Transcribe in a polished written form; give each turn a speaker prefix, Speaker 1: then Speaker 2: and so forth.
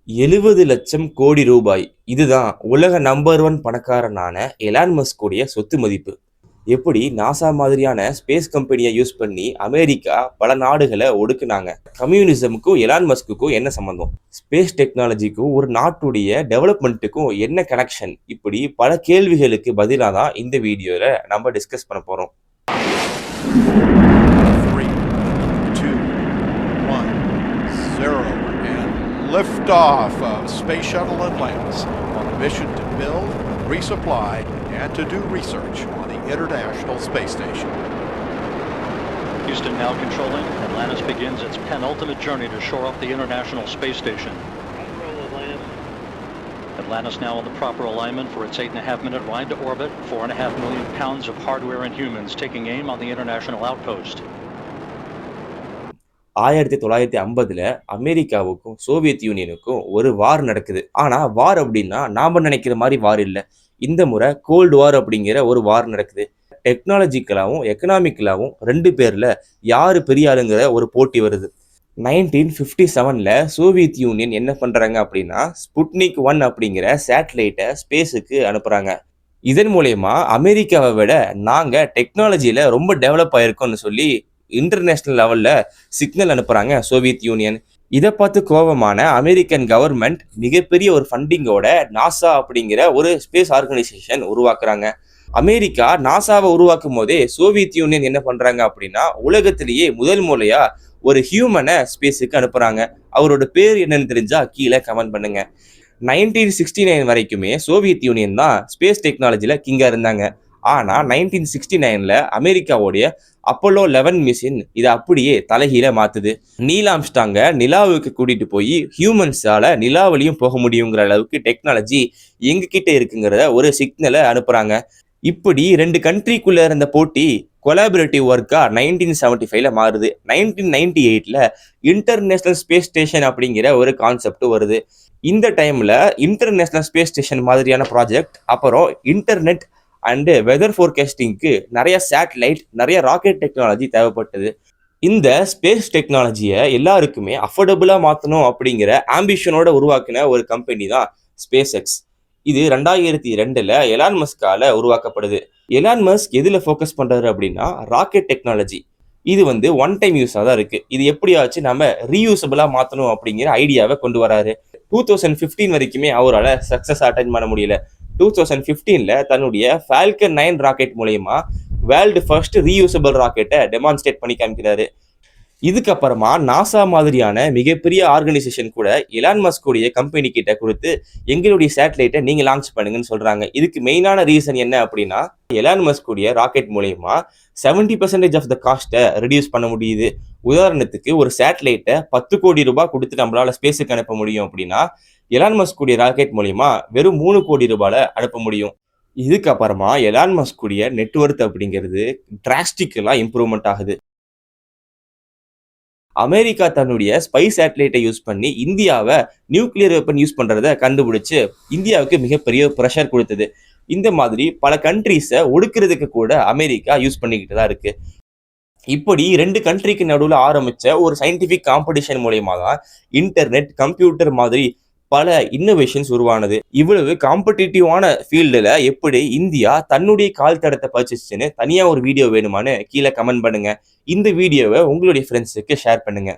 Speaker 1: 70 லட்சம் கோடி ரூபாய். இதுதான் உலக நம்பர் 1 பணக்காரனான எலான் மஸ்குடைய சொத்து மதிப்பு. எப்படி நாசா மாதிரியான ஸ்பேஸ் கம்பெனியை யூஸ் பண்ணி அமெரிக்கா பல நாடுகளை ஒடுக்குனாங்க. கம்யூனிசமுக்கும் எலான் மஸ்குக்கும் என்ன சம்பந்தம்? ஸ்பேஸ் டெக்னாலஜிக்கும் ஒரு நாட்டுடைய டெவலப்மெண்ட்டுக்கும் என்ன கனெக்ஷன்? இப்படி பல கேள்விகளுக்கு பதிலாக தான் இந்த வீடியோல நம்ம டிஸ்கஸ் பண்ண போறோம்.
Speaker 2: 3, 2, 1, 0. Liftoff of Space Shuttle Atlantis on a mission to build, resupply, and to do research on the International Space Station.
Speaker 3: Houston now controlling. Atlantis begins its penultimate journey to shore up the International Space Station. Atlantis now in the proper alignment for its 8.5-minute ride to orbit. 4.5 million pounds of hardware and humans taking aim on the International Outpost.
Speaker 1: 1950 அமெரிக்காவுக்கும் Soviet யூனியனுக்கும் ஒரு வார் நடக்குது. ஆனா வார் அப்படின்னா நாம நினைக்கிற மாதிரி வார் இல்ல. இந்த முறை கோல்டு வார் அப்படிங்கிற ஒரு வார் நடக்குது. டெக்னாலஜிக்கலாவும் எக்கனாமிக்கலாவும் 2 பேர்ல யாரு பெரிய ஆளுங்கிற ஒரு போட்டி வருது. 1957ல சோவியத் யூனியன் என்ன பண்றாங்க அப்படின்னா ஸ்புட்னிக் 1 அப்படிங்கிற சேட்டலைட்டை ஸ்பேஸுக்கு அனுப்புறாங்க. இதன் மூலயமா அமெரிக்காவை விட நாங்க டெக்னாலஜியில ரொம்ப டெவலப் ஆயிருக்கோம்னு சொல்லி இன்டர்நேஷனல் லெவல்ல சிக்னல் அனுப்புறாங்க சோவியத் யூனியன். இதை பார்த்து கோபமான அமெரிக்கன் கவர்மெண்ட் மிகப்பெரிய ஒரு ஃபண்டிங்கோட நாசா அப்படிங்கிற ஒரு ஸ்பேஸ் ஆர்கனைசேஷன் உருவாக்குறாங்க. அமெரிக்கா நாசாவை உருவாக்கும் போதே சோவியத் யூனியன் என்ன பண்றாங்க அப்படின்னா உலகத்திலேயே முதல் முறையா ஒரு ஹியூமனை ஸ்பேஸுக்கு அனுப்புறாங்க. அவரோட பேர் என்னன்னு தெரிஞ்சா கீழே கமெண்ட் பண்ணுங்க. 1969 வரைக்குமே சோவியத் யூனியன் தான் ஸ்பேஸ் டெக்னாலஜில கிங்கா இருந்தாங்க. ஆனா 1969ல அமெரிக்காவுடைய அப்போலோ 11 மிஷின் இதை அப்படியே தலைகீழ மாத்துது. நீல் ஆம்ஸ்ட்ராங்க நிலாவுக்கு கூட்டிட்டு போய் ஹியூமன்ஸால நிலாவிலையும் போக முடியுங்கிற அளவுக்கு டெக்னாலஜி எங்க கிட்ட இருக்குங்கிறத ஒரு சிக்னலை அனுப்புறாங்க. இப்படி 2 கண்ட்ரிக்குள்ள இருந்த போட்டி கொலாபரேட்டிவ் ஒர்க்கா 1975ல மாறுது. 1998ல இன்டர்நேஷனல் ஸ்பேஸ் ஸ்டேஷன் அப்படிங்கிற ஒரு கான்செப்ட் வருது. இந்த டைம்ல இன்டர்நேஷனல் ஸ்பேஸ் ஸ்டேஷன் மாதிரியான ப்ராஜெக்ட், அப்புறம் இன்டர்நெட் அண்ட் வெதர் ஃபோர்காஸ்டிங்க்கு நிறைய சேட்டலைட், நிறைய ராக்கெட் டெக்னாலஜி தேவைப்பட்டது. இந்த ஸ்பேஸ் டெக்னாலஜியை எல்லாருக்குமே அஃபோர்டபுளா மாற்றணும் அப்படிங்கிற ஆம்பிஷனோட உருவாக்கின ஒரு கம்பெனி தான் ஸ்பேஸ் எக்ஸ். இது 2002ல எலான் மஸ்கால உருவாக்கப்படுது. எலான் மஸ்க் எதுல ஃபோக்கஸ் பண்றாரு அப்படின்னா ராக்கெட் டெக்னாலஜி. இது ஒன் டைம் யூஸாக தான் இருக்கு. இது எப்படியாச்சு நம்ம ரீயூசபிளா மாற்றணும் அப்படிங்கிற ஐடியாவை கொண்டு வராரு. 2015 வரைக்குமே அவரால் சக்சஸ் அட்டைன் பண்ண முடியல. 2015ல தன்னுடைய ஃபால்கன் 9 ராக்கெட் மூலயமா வேர்ல்டு ஃபர்ஸ்ட் ரீயூசபிள் ராக்கெட்டை டெமான்ஸ்ட்ரேட் பண்ணி காமிக்கிறாரு. இதுக்கப்புறமா நாசா மாதிரியான மிகப்பெரிய ஆர்கனைசேஷன் கூட எலான் மஸ்குடைய கம்பெனி கிட்ட கொடுத்து எங்களுடைய சேட்டலைட்டை நீங்க லான்ச் பண்ணுங்கன்னு சொல்றாங்க. இதுக்கு மெயினான ரீசன் என்ன அப்படின்னா எலான் மஸ்குடைய ராக்கெட் மூலயமா 70% ஆஃப் த காஸ்ட்டை ரெடியூஸ் பண்ண முடியுது. உதாரணத்துக்கு ஒரு சேட்டலைட்டை 10 கோடி ரூபாய் கொடுத்து நம்மளால ஸ்பேஸுக்கு அனுப்ப முடியும் அப்படின்னா எலான் மஸ்குடைய ராக்கெட் மூலயமா வெறும் 3 கோடி ரூபாயில அனுப்ப முடியும். இதுக்கப்புறமா எலான் மஸ்குடைய நெட்வொர்த் அப்படிங்கிறது டிராஸ்டிக்கலா இம்ப்ரூவ்மெண்ட் ஆகுது. அமெரிக்கா தன்னுடைய ஸ்பை சேட்டலைட்டை யூஸ் பண்ணி இந்தியாவை நியூக்ளியர் வெப்பன் யூஸ் பண்றதை கண்டுபிடிச்சு இந்தியாவுக்கு மிகப்பெரிய ப்ரெஷர் கொடுத்தது. இந்த மாதிரி பல கண்ட்ரீஸை ஒடுக்கிறதுக்கு கூட அமெரிக்கா யூஸ் பண்ணிக்கிட்டு தான் இருக்கு. இப்படி 2 கண்ட்ரிக்கு நடுவில் ஆரம்பிச்ச ஒரு சயின்டிபிக் காம்படிஷன் மூலயமா தான் இன்டர்நெட், கம்ப்யூட்டர் மாதிரி பல இன்னோவேஷன்ஸ் உருவானது. இவ்வளவு காம்படிட்டிவான ஃபீல்டுல எப்படி இந்தியா தன்னுடைய கால் தடத்தை பதிச்சுன்னு தனியா ஒரு வீடியோ வேணுமான்னு கீழே கமெண்ட் பண்ணுங்க. இந்த வீடியோவை உங்களுடைய ஃப்ரெண்ட்ஸுக்கு ஷேர் பண்ணுங்க.